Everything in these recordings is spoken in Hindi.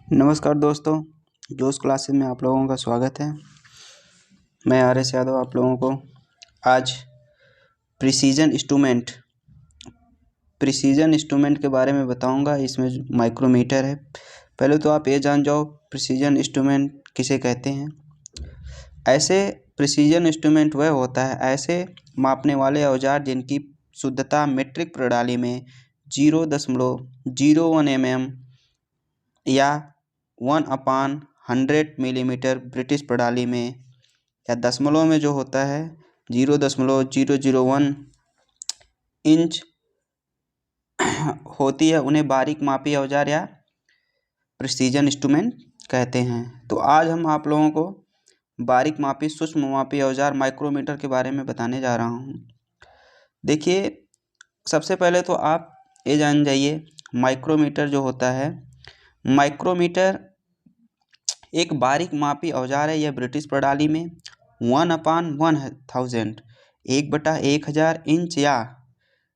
नमस्कार दोस्तों, जोश क्लासेस में आप लोगों का स्वागत है। मैं आर.एस. यादव आप लोगों को आज प्रिसीजन इंस्ट्रूमेंट के बारे में बताऊंगा। इसमें जो माइक्रोमीटर है, पहले तो आप ये जान जाओ प्रिसीजन इंस्ट्रूमेंट किसे कहते हैं। ऐसे प्रिसीजन इंस्ट्रूमेंट वह होता है ऐसे मापने वाले औजार जिनकी शुद्धता मीट्रिक प्रणाली में 0.01 mm या 1/100 मिलीमीटर, ब्रिटिश प्रणाली में या दशमलव में जो होता है 0.001 इंच होती है, उन्हें बारीक मापी औजार या प्रिसीजन इंस्ट्रूमेंट कहते हैं। तो आज हम आप लोगों को बारीक मापी सूक्ष्म मापी औजार माइक्रोमीटर के बारे में बताने जा रहा हूँ। देखिए, सबसे पहले तो आप ये जान जाइए माइक्रोमीटर जो होता है, माइक्रोमीटर एक बारीक मापी औजार है। यह ब्रिटिश प्रणाली में 1/1000 1/1000 इंच या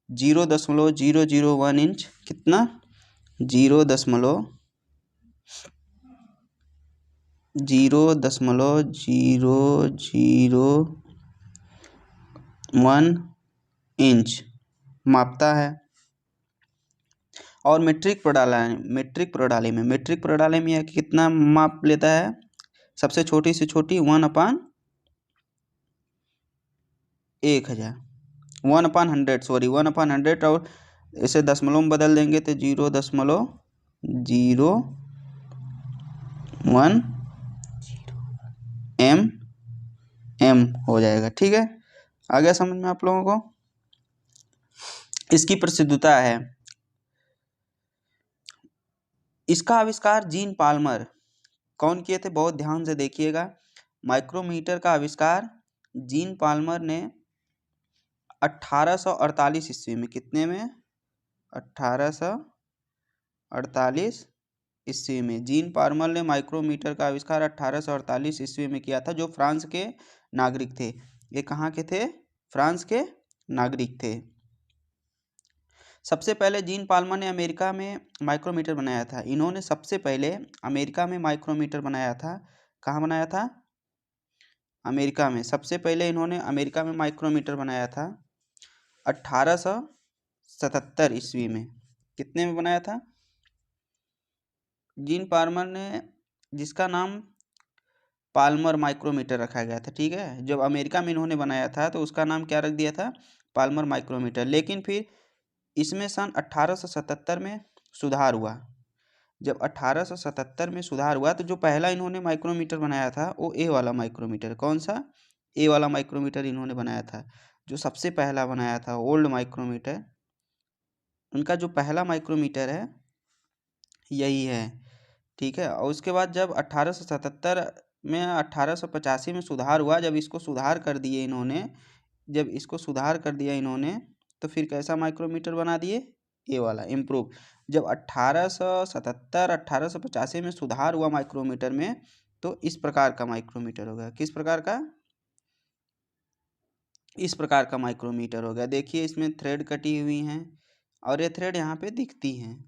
0.001 इंच, कितना 0.001 इंच मापता है। और मीट्रिक प्रणाली में यह कितना माप लेता है? सबसे छोटी से छोटी 1/100 1/100 और इसे दशमलव में बदल देंगे तो 0.001 mm हो जाएगा। ठीक है, आ गया समझ में आप लोगों को। इसकी प्रसिद्धता है, इसका आविष्कार जीन पाल्मर कौन किए थे? बहुत ध्यान से देखिएगा। माइक्रोमीटर का आविष्कार जीन पाल्मर ने 1848 ईस्वी में, कितने में? 1848 ईस्वी में जीन पाल्मर ने माइक्रोमीटर का आविष्कार 1848 ईस्वी में किया था, जो फ्रांस के नागरिक थे। ये कहाँ के थे? फ्रांस के नागरिक थे। सबसे पहले जीन पाल्मर ने अमेरिका में माइक्रोमीटर बनाया था। इन्होंने सबसे पहले अमेरिका में माइक्रोमीटर बनाया था। कहाँ बनाया था? अमेरिका में। सबसे पहले इन्होंने अमेरिका में माइक्रोमीटर बनाया था 1877 ईस्वी में। कितने में बनाया था? जीन पाल्मर ने, जिसका नाम पाल्मर माइक्रोमीटर रखा गया था। ठीक है, जब अमेरिका में इन्होंने बनाया था तो उसका नाम क्या रख दिया था? Palmar micrometer. लेकिन फिर इसमें सन 1877 में सुधार हुआ। जब 1877 में सुधार हुआ तो जो पहला इन्होंने माइक्रोमीटर बनाया था वो ए वाला माइक्रोमीटर। कौन सा? ए वाला माइक्रोमीटर इन्होंने बनाया था, जो सबसे पहला बनाया था ओल्ड माइक्रोमीटर। उनका जो पहला माइक्रोमीटर है यही है। ठीक है, और उसके बाद जब 1877 में 1885 में सुधार हुआ, जब इसको सुधार कर दिए इन्होंने, तो फिर कैसा माइक्रोमीटर बना दिए? ए वाला, इम्प्रूव। जब 1885 में सुधार हुआ माइक्रोमीटर में, तो इस प्रकार का माइक्रोमीटर हो गया। किस प्रकार का? इस प्रकार का माइक्रोमीटर हो गया। देखिए, इसमें थ्रेड कटी हुई हैं और ये थ्रेड यहाँ पे दिखती हैं।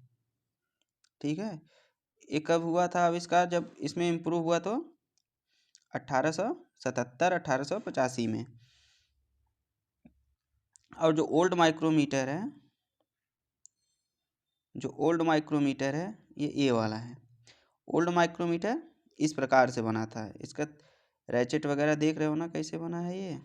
ठीक है, ये कब हुआ था आविष्कार? जब इसमें इम्प्रूव हुआ तो 1885 में। और जो ओल्ड माइक्रोमीटर है, ये ए वाला है। ओल्ड माइक्रोमीटर इस प्रकार से बना था। इसका रैचेट वगैरह देख रहे हो ना, कैसे बना है ये।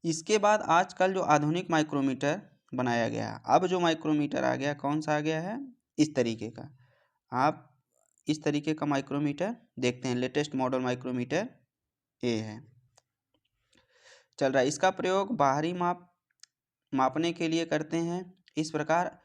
इसके बाद आजकल जो आधुनिक माइक्रोमीटर बनाया गया, अब जो माइक्रोमीटर आ गया, कौन सा आ गया है? इस तरीके का। आप इस तरीके का माइक्रोमीटर देखते हैं। लेटेस्ट मॉडल माइक्रोमीटर ए है, चल रहा है। इसका प्रयोग बाहरी मापने के लिए करते हैं। इस प्रकार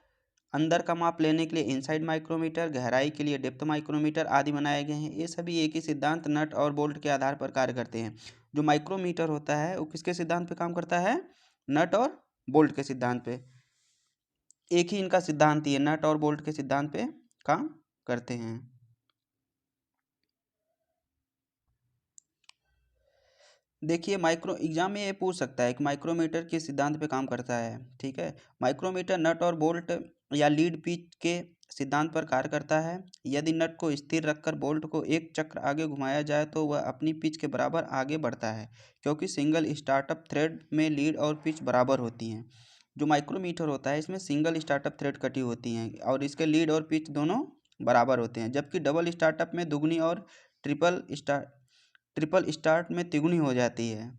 अंदर का माप लेने के लिए इनसाइड माइक्रोमीटर, गहराई के लिए डेप्थ माइक्रोमीटर आदि बनाए गए हैं। ये सभी एक ही सिद्धांत नट और बोल्ट के आधार पर कार्य करते हैं। जो माइक्रोमीटर होता है वो किसके सिद्धांत पे काम करता है? नट और बोल्ट के सिद्धांत पे। एक ही इनका सिद्धांत ही है, नट और बोल्ट के सिद्धांत पे काम करते हैं। देखिए, एग्जाम में ये पूछ सकता है कि माइक्रोमीटर किस सिद्धांत पे काम करता है। ठीक है, माइक्रोमीटर नट और बोल्ट या लीड पिच के सिद्धांत पर कार्य करता है। यदि नट को स्थिर रखकर बोल्ट को एक चक्र आगे घुमाया जाए तो वह अपनी पिच के बराबर आगे बढ़ता है, क्योंकि सिंगल स्टार्टअप थ्रेड में लीड और पिच बराबर होती हैं। जो माइक्रोमीटर होता है इसमें सिंगल स्टार्टअप थ्रेड कटी होती हैं और इसके लीड और पिच दोनों बराबर होते हैं, जबकि डबल स्टार्टअप में दुगनी और ट्रिपल स्टार्ट में तिगुनी हो जाती है।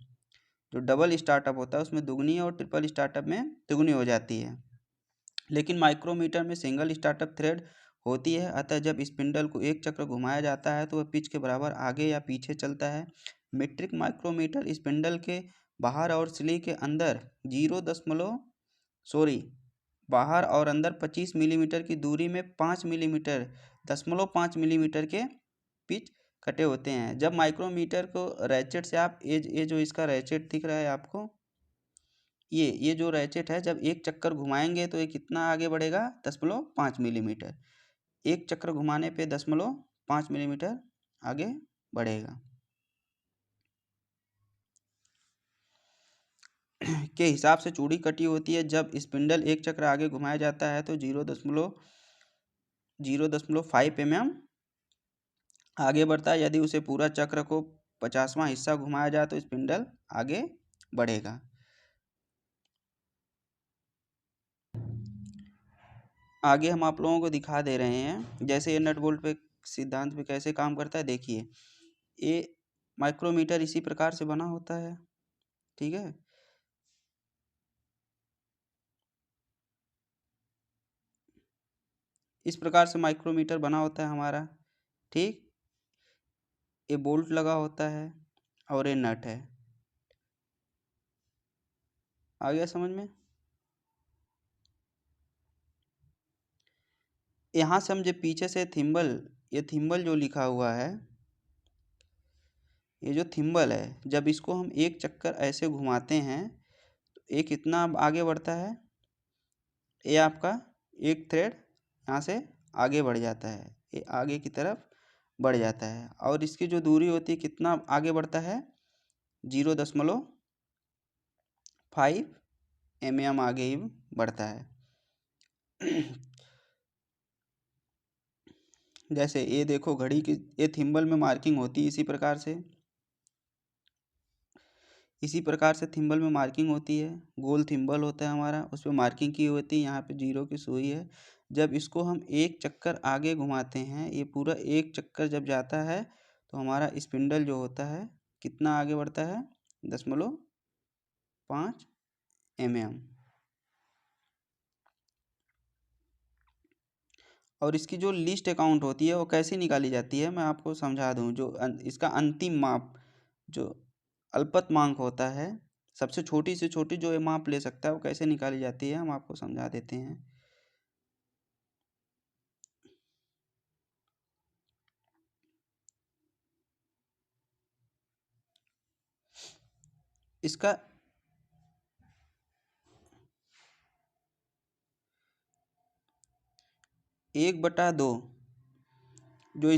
जो डबल स्टार्टअप होता है उसमें दुगनी और ट्रिपल स्टार्टअप में तिगुनी हो जाती है। लेकिन माइक्रोमीटर में सिंगल स्टार्टअप थ्रेड होती है, अतः जब स्पिंडल को एक चक्र घुमाया जाता है तो वह पिच के बराबर आगे या पीछे चलता है। मीट्रिक माइक्रोमीटर स्पिंडल के बाहर और सिली के अंदर बाहर और अंदर 25 मिलीमीटर की दूरी में 5.5 मिलीमीटर के पिच कटे होते हैं। जब माइक्रोमीटर को रैचेट से आप ये जो इसका रैचेट दिख रहा है आपको, ये जो रैचेट है, जब एक चक्कर घुमाएंगे तो ये कितना आगे बढ़ेगा, 10.5 मिलीमीटर। एक चक्कर घुमाने पे 10.5 मिलीमीटर आगे बढ़ेगा। के हिसाब से चूड़ी कटी होती है। जब स्पिंडल एक चक्र आगे घुमाया जाता है तो 0.05 mm आगे बढ़ता है। यदि उसे पूरा चक्र को 50वां हिस्सा घुमाया जाए तो स्पिंडल आगे बढ़ेगा। आगे हम आप लोगों को दिखा दे रहे हैं जैसे ये नट बोल्ट पे सिद्धांत पे कैसे काम करता है। देखिए, ये माइक्रोमीटर इसी प्रकार से बना होता है, ठीक है। इस प्रकार से माइक्रोमीटर बना होता है हमारा, ठीक। ये बोल्ट लगा होता है और ये नट है। आ गया समझ में। यहाँ से हम जो पीछे से ये थिम्बल जो लिखा हुआ है, ये जो थिम्बल है, जब इसको हम एक चक्कर ऐसे घुमाते हैं तो ये कितना आगे बढ़ता है, ये आपका एक थ्रेड यहाँ से आगे बढ़ जाता है, ये आगे की तरफ बढ़ जाता है। और इसकी जो दूरी होती है कितना आगे बढ़ता है, 0.5 mm आगे ही बढ़ता है। जैसे ये देखो घड़ी की ये थिम्बल में मार्किंग होती है इसी प्रकार से थिम्बल में मार्किंग होती है। गोल थिम्बल होता है हमारा, उस पर मार्किंग की होती है। यहाँ पे 0 की सुई है। जब इसको हम एक चक्कर आगे घुमाते हैं, ये पूरा एक चक्कर जब जाता है तो हमारा स्पिंडल जो होता है कितना आगे बढ़ता है, 10.5 mm। और इसकी जो लिस्ट अकाउंट होती है वो कैसे निकाली जाती है, मैं आपको समझा दूं। जो इसका अंतिम माप जो अल्पतमांक होता है, सबसे छोटी से छोटी जो ये माप ले सकता है, वो कैसे निकाली जाती है हम आपको समझा देते हैं। इसका 1/2 जो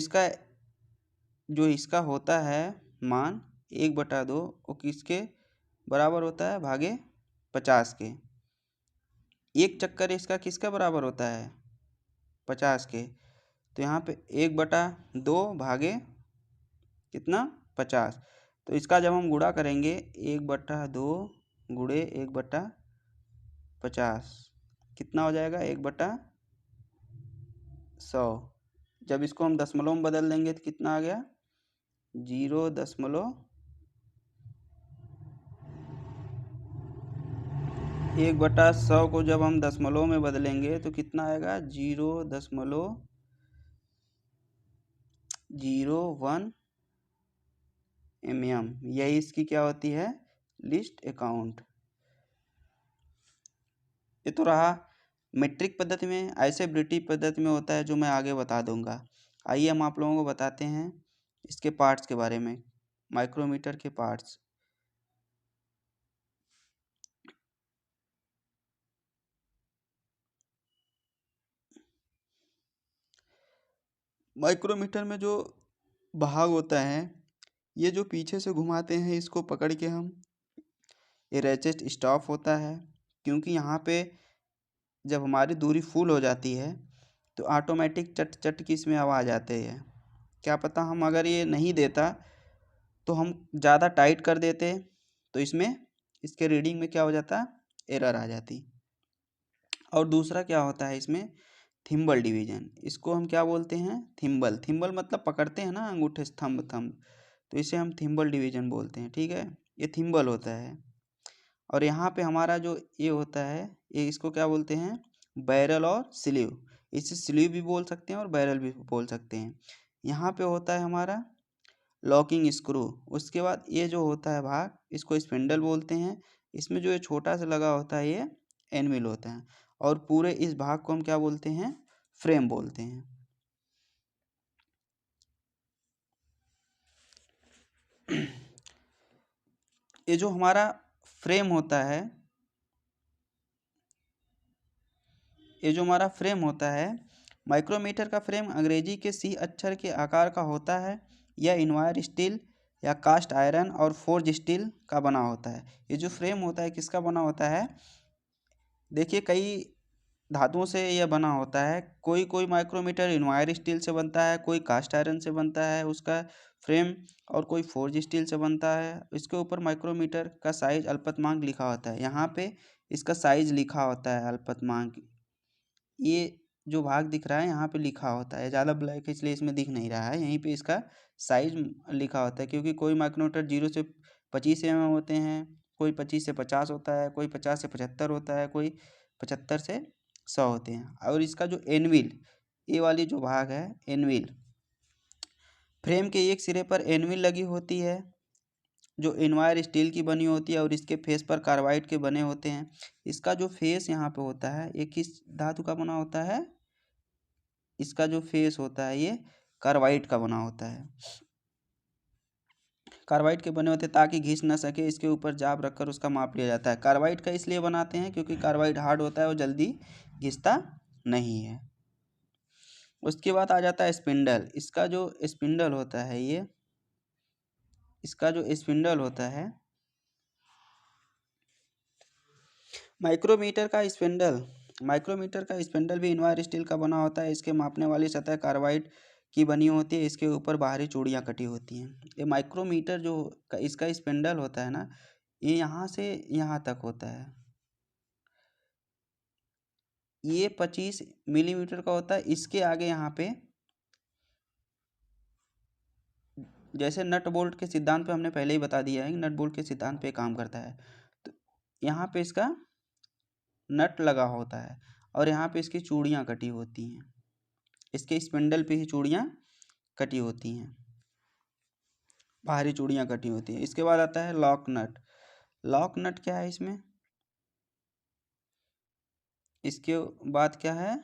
इसका होता है मान 1/2 वो किसके बराबर होता है, भागे 50 के। एक चक्कर इसका किसका बराबर होता है, 50 के। तो यहाँ पे 1/2 भागे कितना, 50। तो इसका जब हम गुणा करेंगे 1/2 गुणे 1/50 कितना हो जाएगा, 1/100। जब इसको हम दशमलव में बदल देंगे तो कितना आ गया, 1/100 को जब हम दशमलव में बदलेंगे तो कितना आएगा, 0.01 mm। यही इसकी क्या होती है, लिस्ट अकाउंट। ये तो रहा मीट्रिक पद्धति में। ऐसे ब्रिटिश पद्धति में होता है जो मैं आगे बता दूंगा। आइए हम आप लोगों को बताते हैं इसके पार्ट्स के बारे में, माइक्रोमीटर के पार्ट्स। माइक्रोमीटर में जो भाग होता है, ये जो पीछे से घुमाते हैं इसको पकड़ के हम, ये रेचेट स्टॉप होता है। क्योंकि यहाँ पे जब हमारी दूरी फुल हो जाती है तो ऑटोमेटिक चट चट की इसमें आवाज़ आती है। क्या पता हम अगर ये नहीं देता तो हम ज़्यादा टाइट कर देते तो इसमें इसके रीडिंग में क्या हो जाता, एरर आ जाती। और दूसरा क्या होता है इसमें, थिम्बल डिवीजन। इसको हम क्या बोलते हैं, थिम्बल। थिम्बल मतलब पकड़ते हैं ना अंगूठे से, थंब थंब, तो इसे हम थिम्बल डिवीजन बोलते हैं। ठीक है, ये थिम्बल होता है। और यहाँ पे हमारा जो ये होता है, ये इसको क्या बोलते हैं, बैरल और स्लीव। इसे स्लीव भी बोल सकते हैं और बैरल भी बोल सकते हैं। यहाँ पे होता है हमारा लॉकिंग स्क्रू। उसके बाद ये जो होता है भाग, इसको स्पिंडल बोलते हैं। इसमें जो ये छोटा सा लगा होता है ये एनविल होता है। और पूरे इस भाग को हम क्या बोलते हैं, फ्रेम बोलते हैं। ये जो हमारा फ्रेम होता है, ये जो हमारा फ्रेम होता है, माइक्रोमीटर का फ्रेम अंग्रेजी के सी अक्षर के आकार का होता है। यह इनवायर स्टील या कास्ट आयरन और फोर्ज स्टील का बना होता है। ये जो फ्रेम होता है किसका बना होता है, देखिए कई धातुओं से यह बना होता है। कोई कोई माइक्रोमीटर इनवायर स्टील से बनता है, कोई कास्ट आयरन से बनता है उसका फ्रेम, और कोई फोर्ज स्टील से बनता है। इसके ऊपर माइक्रोमीटर का साइज अल्पतमांक लिखा होता है। यहाँ पे इसका साइज लिखा होता है अल्पतमांक। ये जो भाग दिख रहा है यहाँ पे लिखा होता है, ज़्यादा ब्लैक है इसलिए इसमें दिख नहीं रहा है। यहीं पे इसका साइज लिखा होता है, क्योंकि कोई माइक्रोमीटर 0 से 25 mm होते हैं, कोई 25 से 50 होता है, कोई 50 से 75 होता है, कोई 75 से 100 होते हैं। और इसका जो एनविल, ये वाली जो भाग है एनविल, फ्रेम के एक सिरे पर एनविल लगी होती है जो इनवायर स्टील की बनी होती है, और इसके फेस पर कार्बाइड के बने होते हैं। इसका जो फेस यहाँ पे होता है ये किस धातु का बना होता है, इसका जो फेस होता है ये कार्बाइड का बना होता है। कार्बाइड के बने होते हैं ताकि घिस ना सके, इसके ऊपर जाप रखकर उसका माप लिया जाता है। कार्बाइड का इसलिए बनाते हैं क्योंकि कार्बाइड हार्ड होता है और जल्दी घिसता नहीं है। उसके बाद आ जाता है स्पिंडल। इसका जो स्पिंडल होता है ये, इसका जो स्पिंडल होता है, माइक्रोमीटर का स्पिंडल भी इनवायर स्टील का बना होता है। इसके मापने वाली सतह कार्बाइड की बनी होती है। इसके ऊपर बाहरी चूड़ियाँ कटी होती हैं। ये माइक्रोमीटर जो इसका स्पिंडल होता है ना, ये यहाँ से यहाँ तक होता है। ये 25 मिलीमीटर का होता है। इसके आगे यहाँ पे, जैसे नट बोल्ट के सिद्धांत पे हमने पहले ही बता दिया है कि नट बोल्ट के सिद्धांत पे काम करता है, तो यहाँ पे इसका नट लगा होता है और यहाँ पे इसकी चूड़ियाँ कटी होती हैं। इसके स्पिंडल पे ही चूड़ियाँ कटी होती हैं, बाहरी चूड़ियाँ कटी होती हैं। इसके बाद आता है लॉक नट। लॉक नट क्या है इसमें, इसके बाद क्या है,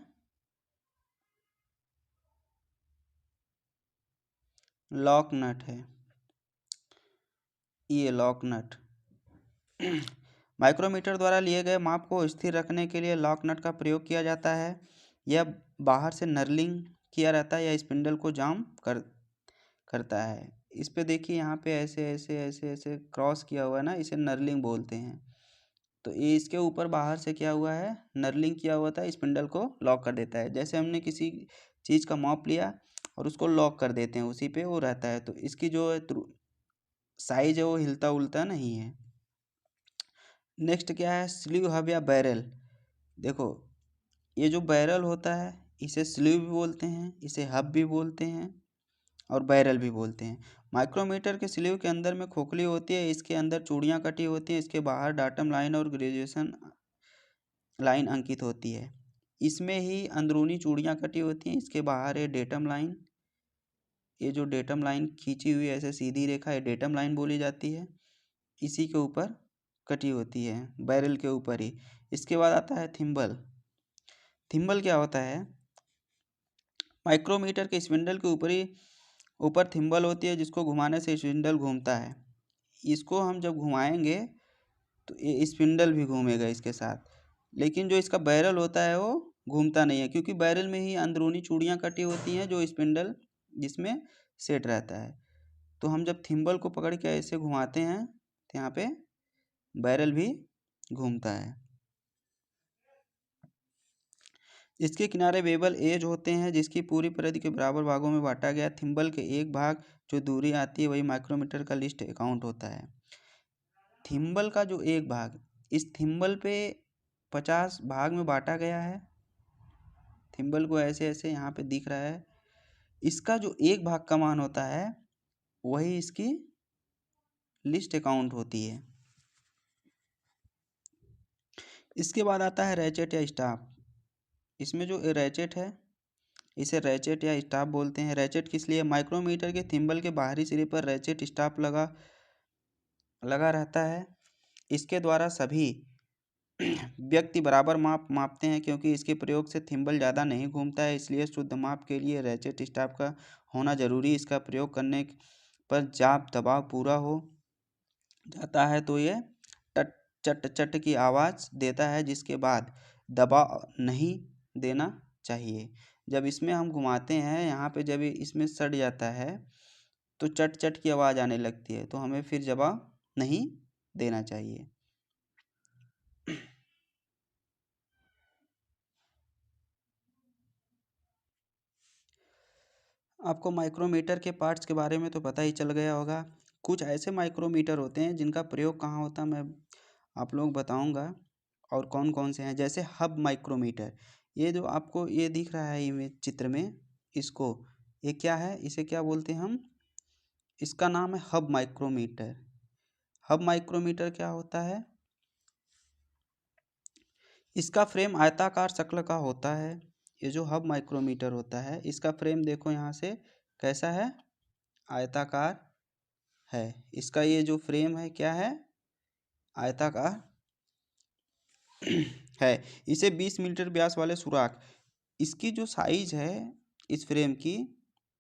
लॉक नट है, ये लॉक नट। माइक्रोमीटर द्वारा लिए गए माप को स्थिर रखने के लिए लॉक नट का प्रयोग किया जाता है। यह बाहर से नर्लिंग किया रहता है या स्पिंडल को जाम करता है। इस पे देखिए यहाँ पे ऐसे ऐसे ऐसे ऐसे क्रॉस किया हुआ है ना, इसे नर्लिंग बोलते हैं। तो ये इसके ऊपर बाहर से क्या हुआ है, नर्लिंग किया हुआ था, स्पिंडल को लॉक कर देता है। जैसे हमने किसी चीज़ का माप लिया और उसको लॉक कर देते हैं, उसी पे वो रहता है। तो इसकी जो साइज है वो हिलता उलता नहीं है। नेक्स्ट क्या है, स्लीव हब या बैरल। देखो ये जो बैरल होता है इसे स्लीव भी बोलते हैं, इसे हब भी बोलते हैं और बैरल भी बोलते हैं। माइक्रोमीटर के स्लीव के अंदर में खोखली होती है, इसके अंदर चूड़ियाँ कटी होती हैं, इसके बाहर डाटम लाइन और ग्रेजुएशन लाइन अंकित होती है। इसमें ही अंदरूनी चूड़ियाँ कटी होती हैं, इसके बाहर है डेटम लाइन। ये जो डेटम लाइन खींची हुई ऐसे सीधी रेखा है डेटम लाइन बोली जाती है, इसी के ऊपर कटी होती है, बैरल के ऊपर ही। इसके बाद आता है थिम्बल। थिम्बल क्या होता है, माइक्रोमीटर के स्पिंडल के ऊपर थिम्बल होती है जिसको घुमाने से स्पिंडल घूमता है। इसको हम जब घुमाएंगे तो ये स्पिंडल भी घूमेगा इसके साथ, लेकिन जो इसका बैरल होता है वो घूमता नहीं है, क्योंकि बैरल में ही अंदरूनी चूड़ियाँ कटी होती हैं जो स्पिंडल जिसमें सेट रहता है। तो हम जब थिम्बल को पकड़ के ऐसे घुमाते हैं तो यहाँ पे बैरल भी घूमता है। इसके किनारे बेवल एज होते हैं जिसकी पूरी परिधि के बराबर भागों में बांटा गया। थिम्बल के एक भाग जो दूरी आती है वही माइक्रोमीटर का लिस्ट अकाउंट होता है। थिम्बल का जो एक भाग, इस थिम्बल पे 50 भाग में बांटा गया है। थिम्बल को ऐसे ऐसे यहाँ पे दिख रहा है। इसका जो एक भाग का मान होता है वही इसकी लिस्ट अकाउंट होती है। इसके बाद आता है रैचेट या स्टाफ। इसमें जो रैचेट है इसे रैचेट या स्टाफ बोलते हैं। रैचेट किस लिए? माइक्रोमीटर के थिम्बल के बाहरी सिरे पर रैचेट स्टाफ लगा रहता है। इसके द्वारा सभी व्यक्ति बराबर मापते हैं। क्योंकि इसके प्रयोग से थिम्बल ज़्यादा नहीं घूमता है, इसलिए शुद्ध माप के लिए रैचेट स्टाफ का होना जरूरी। इसका प्रयोग करने पर जब दबाव पूरा हो जाता है तो ये टट चट चट की आवाज़ देता है, जिसके बाद दबाव नहीं देना चाहिए। जब इसमें हम घुमाते हैं यहाँ पे, जब इसमें सट जाता है तो चट चट की आवाज़ आने लगती है, तो हमें फिर दबाव नहीं देना चाहिए। आपको माइक्रोमीटर के पार्ट्स के बारे में तो पता ही चल गया होगा। कुछ ऐसे माइक्रोमीटर होते हैं जिनका प्रयोग कहाँ होता है मैं आप लोग बताऊंगा, और कौन कौन से हैं। जैसे हब माइक्रोमीटर, ये जो आपको ये दिख रहा है इमेज चित्र में, इसको ये क्या है, इसे क्या बोलते हैं हम? इसका नाम है हब माइक्रोमीटर। हब माइक्रोमीटर क्या होता है? इसका फ्रेम आयताकार शक्ल का होता है। ये जो हब माइक्रोमीटर होता है इसका फ्रेम देखो यहाँ से कैसा है, आयताकार है। इसका ये जो फ्रेम है क्या है, आयताकार है। इसे 20 मीटर व्यास वाले सुराख, इसकी जो साइज है इस फ्रेम की,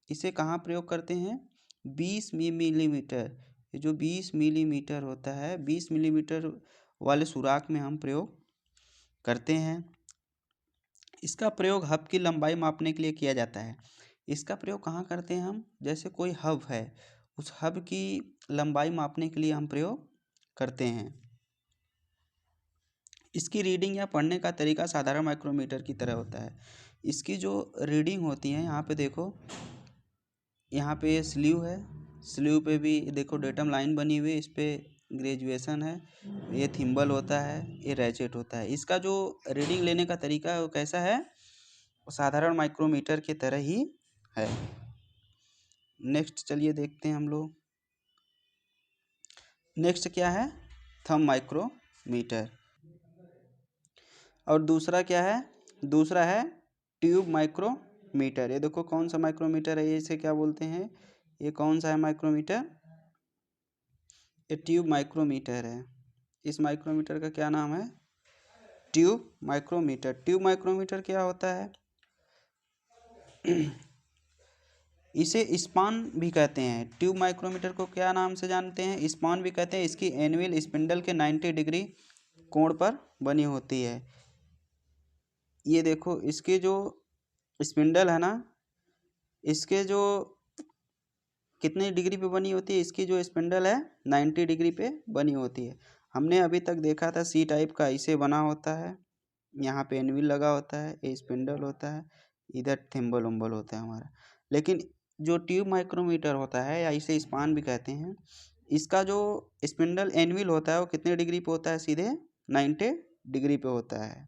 इसे कहाँ प्रयोग करते हैं? 20 मिलीमीटर। ये जो 20 मिलीमीटर होता है, 20 मिलीमीटर वाले सुराख में हम प्रयोग करते हैं। इसका प्रयोग हब की लंबाई मापने के लिए किया जाता है। इसका प्रयोग कहाँ करते हैं हम? जैसे कोई हब है, उस हब की लंबाई मापने के लिए हम प्रयोग करते हैं। इसकी रीडिंग या पढ़ने का तरीका साधारण माइक्रोमीटर की तरह होता है। इसकी जो रीडिंग होती है यहाँ पे देखो, यहाँ पे स्लीव है, स्लीव पे भी देखो डेटम लाइन बनी हुई है, इस पे ग्रेजुएशन है। ये थिम्बल होता है, ये रैचेट होता है। इसका जो रीडिंग लेने का तरीका है वो कैसा है? वो साधारण माइक्रोमीटर की तरह ही है। नेक्स्ट चलिए देखते हैं हम लोग। नेक्स्ट क्या है? Thumb micrometer. और दूसरा क्या है? दूसरा है ट्यूब माइक्रोमीटर। ये देखो कौन सा माइक्रोमीटर है, ये इसे क्या बोलते हैं? ये कौन सा है माइक्रोमीटर? ये ट्यूब माइक्रोमीटर है। इस माइक्रोमीटर का क्या नाम है? Tube micrometer. ट्यूब माइक्रोमीटर क्या होता है? इसे स्पान भी कहते हैं। ट्यूब माइक्रोमीटर को क्या नाम से जानते हैं? स्पान भी कहते हैं। इसकी एनुअल स्पिंडल के 90 डिग्री कोण पर बनी होती है। ये देखो इसके जो स्पिंडल है ना, इसके जो कितने डिग्री पे बनी होती है? इसकी जो स्पिंडल है 90 डिग्री पे बनी होती है। हमने अभी तक देखा था सी टाइप का इसे बना होता है, यहाँ पे एनविल लगा होता है, ये स्पिंडल होता है, इधर थिम्बल उम्बल होता है हमारा। लेकिन जो ट्यूब माइक्रोमीटर होता है या इसे स्पान भी कहते हैं, इसका जो स्पिंडल एनविल होता है वो कितने डिग्री पे होता है? सीधे 90 डिग्री पे होता है,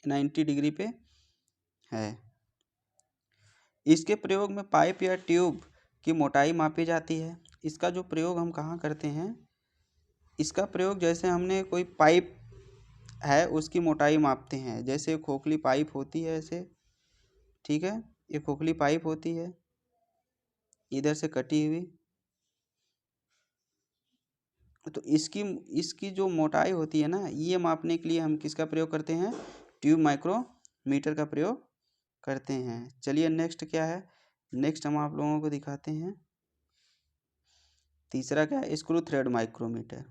90 डिग्री पे है। इसके प्रयोग में पाइप या ट्यूब की मोटाई मापी जाती है। इसका जो प्रयोग हम कहाँ करते हैं? इसका प्रयोग जैसे हमने कोई पाइप है उसकी मोटाई मापते हैं। जैसे खोखली पाइप होती है ऐसे, ठीक है, ये खोखली पाइप होती है इधर से कटी हुई, तो इसकी जो मोटाई होती है ना, ये मापने के लिए हम किसका प्रयोग करते हैं? ट्यूब माइक्रोमीटर का प्रयोग करते हैं। चलिए नेक्स्ट क्या है? नेक्स्ट हम आप लोगों को दिखाते हैं। तीसरा क्या है? Screw thread micrometer.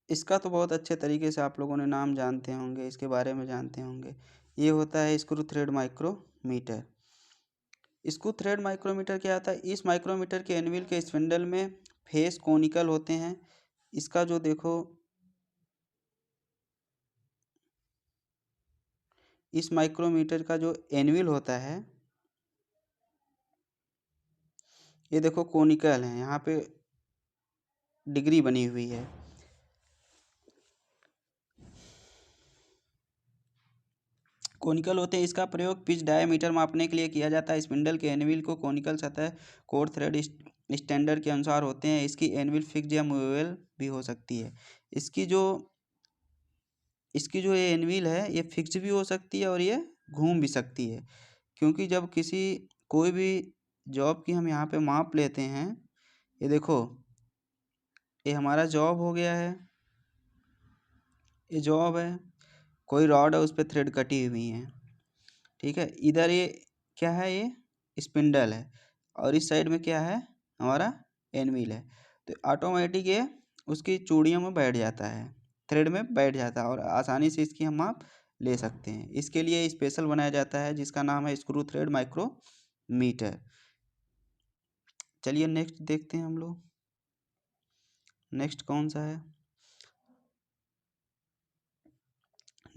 इसका तो बहुत अच्छे तरीके से आप लोगों ने नाम जानते होंगे, इसके बारे में जानते होंगे। ये होता है screw thread micrometer. Screw thread micrometer क्या आता है? इस माइक्रोमीटर के एनविल के स्पिंडल में फेस कोनिकल होते हैं। इसका जो देखो इस माइक्रोमीटर का जो एनविल होता है, ये देखो कोनिकल है, यहाँ पे डिग्री बनी हुई है। कोनिकल होते हैं। इसका प्रयोग पिच डायमीटर मापने के लिए किया जाता है। स्पिंडल के एनविल को कोनिकल सतह कोर थ्रेड स्टैंडर्ड के अनुसार होते हैं। इसकी एनविल फिक्स या मूवेबल भी हो सकती है। इसकी जो ये एनविल है ये फिक्स भी हो सकती है और ये घूम भी सकती है, क्योंकि जब कोई भी जॉब की हम यहाँ पे माप लेते हैं, ये देखो ये हमारा जॉब हो गया है, ये जॉब है, कोई रॉड है उस पर थ्रेड कटी हुई है, ठीक है। इधर ये क्या है, ये स्पिंडल है, और इस साइड में क्या है, हमारा एनविल है। तो ऑटोमेटिक ये उसकी चूड़ियों में बैठ जाता है, थ्रेड में बैठ जाता है, और आसानी से इसकी हम माप ले सकते हैं। इसके लिए स्पेशल बनाया जाता है जिसका नाम है स्क्रू थ्रेड माइक्रोमीटर। चलिए नेक्स्ट देखते हैं हम लोग, नेक्स्ट कौन सा है।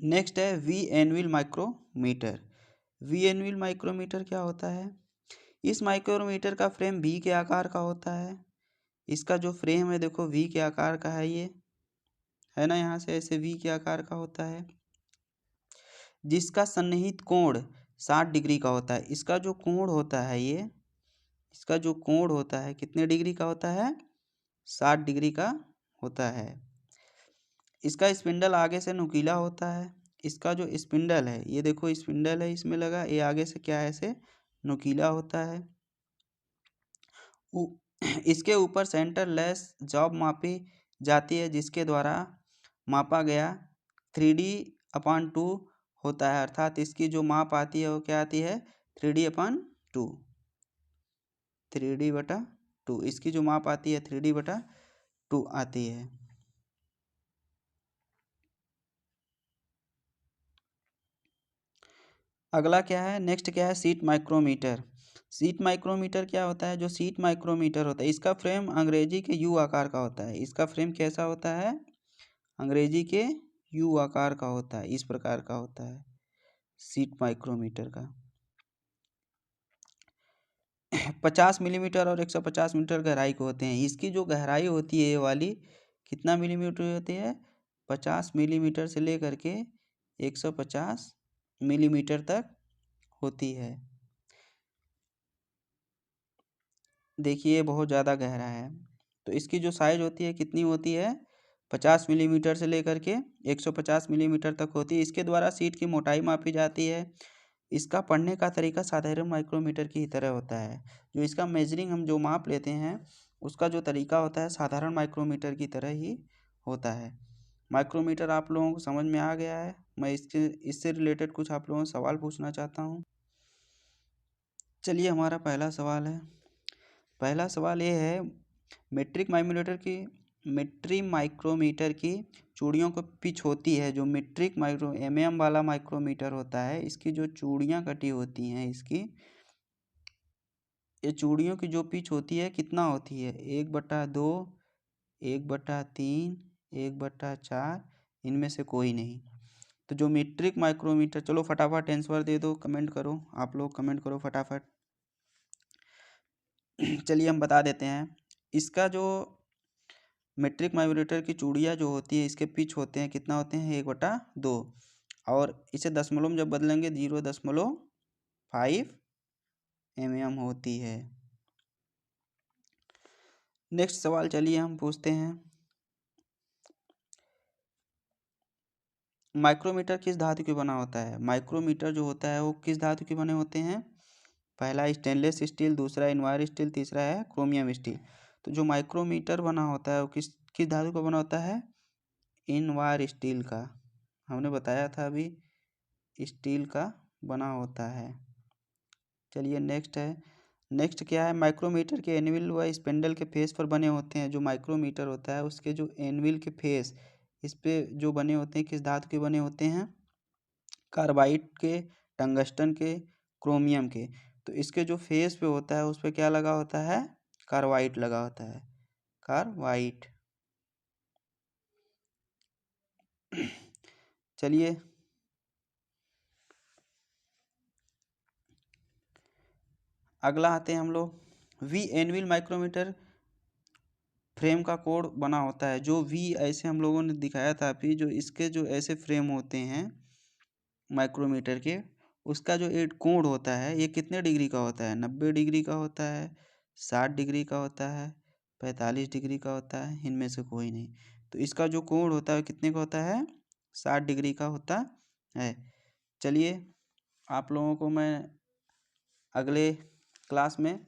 नेक्स्ट है V anvil micrometer. V anvil micrometer क्या होता है? इस माइक्रोमीटर का फ्रेम वी के आकार का होता है। इसका जो फ्रेम है देखो वी के आकार का है, ये है ना, यहाँ से ऐसे वी के आकार का होता है, जिसका सन्निहित कोण 60 डिग्री का होता है। इसका जो कोण होता है इसका जो कोण होता है कितने डिग्री का होता है? 60 डिग्री का होता है। इसका स्पिंडल आगे से नुकीला होता है। इसका जो स्पिंडल है, ये देखो स्पिंडल है इसमें लगा, ये आगे से क्या है, ऐसे नुकीला होता है। इसके ऊपर सेंटर लेस जॉब मापी जाती है, जिसके द्वारा मापा गया 3D/2 होता है, अर्थात इसकी जो माप आती है वो क्या आती है, 3D/2। 3D/2 इसकी जो माप आती है 3D/2 आती है। अगला क्या है, नेक्स्ट क्या है, सीट माइक्रोमीटर। सीट माइक्रोमीटर क्या होता है? जो सीट माइक्रोमीटर होता है इसका फ्रेम अंग्रेजी के यू आकार का होता है। इसका फ्रेम कैसा होता है? अंग्रेजी के यू आकार का होता है, इस प्रकार का होता है सीट माइक्रोमीटर का। 50 मिलीमीटर और 150 मीटर गहराई के होते हैं। इसकी जो गहराई होती है ये वाली कितना मिलीमीटर होती है? 50 मिलीमीटर से लेकर के 150 मिलीमीटर तक होती है। देखिए बहुत ज़्यादा गहरा है। तो इसकी जो साइज होती है कितनी होती है? 50 मिलीमीटर से लेकर के 150 मिलीमीटर तक होती है। इसके द्वारा सीट की मोटाई मापी जाती है। इसका पढ़ने का तरीका साधारण माइक्रोमीटर की ही तरह होता है। जो इसका मेजरिंग हम जो माप लेते हैं उसका जो तरीका होता है साधारण माइक्रोमीटर की तरह ही होता है। माइक्रोमीटर आप लोगों को समझ में आ गया है। मैं इससे रिलेटेड कुछ आप लोगों से सवाल पूछना चाहता हूँ। चलिए हमारा पहला सवाल है। पहला सवाल ये है, मेट्रिक माइक्रोमीटर की चूड़ियों को पिच होती है। जो मेट्रिक माइक्रो mm वाला माइक्रोमीटर होता है, इसकी जो चूड़ियाँ कटी होती हैं, ये चूड़ियों की जो पिच होती है कितना होती है? 1/2, 1/3, 1/4, इनमें से कोई नहीं। तो जो मीट्रिक माइक्रोमीटर, चलो फटाफट आंसर दे दो, कमेंट करो, आप लोग कमेंट करो फटाफट। चलिए हम बता देते हैं। इसका जो मीट्रिक माइक्रोमीटर की चूड़ियाँ जो होती है इसके पिच होते हैं कितना होते हैं? 1/2, और इसे दशमलव में जब बदलेंगे 0.5 mm होती है। नेक्स्ट सवाल चलिए हम पूछते हैं। माइक्रोमीटर किस धातु के बना होता है? माइक्रोमीटर जो होता है वो किस धातु के बने होते हैं? पहला स्टेनलेस स्टील, दूसरा इनवायर स्टील, तीसरा है क्रोमियम स्टील। तो जो माइक्रोमीटर बना होता है वो किस किस धातु का बना होता है? इनवायर स्टील का। हमने बताया था अभी, स्टील का बना होता है। चलिए नेक्स्ट है। नेक्स्ट क्या है, माइक्रोमीटर के एनविल व स्पेंडल के फेस पर बने होते हैं। जो माइक्रोमीटर होता है उसके जो एनविल के फेस इस पे जो बने होते हैं किस धातु के बने होते हैं? कार्बाइड के, टंगस्टन के, क्रोमियम के। तो इसके जो फेस पे होता है उस पे क्या लगा होता है? कार्बाइड लगा होता है, कार्बाइड। चलिए अगला आते हैं हम लोग वी एनविल माइक्रोमीटर फ्रेम का कोड बना होता है। जो वी ऐसे हम लोगों ने दिखाया था अभी, जो इसके जो ऐसे फ्रेम होते हैं माइक्रोमीटर के, उसका जो एक कोण होता है ये कितने डिग्री का होता है? 90 डिग्री का होता है, 60 डिग्री का होता है, 45 डिग्री का होता है, इनमें से कोई नहीं। तो इसका जो कोण होता है कितने का होता है? 60 डिग्री का होता है। चलिए आप लोगों को मैं अगले क्लास में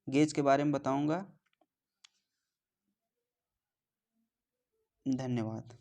गेज के बारे में बताऊंगा। धन्यवाद।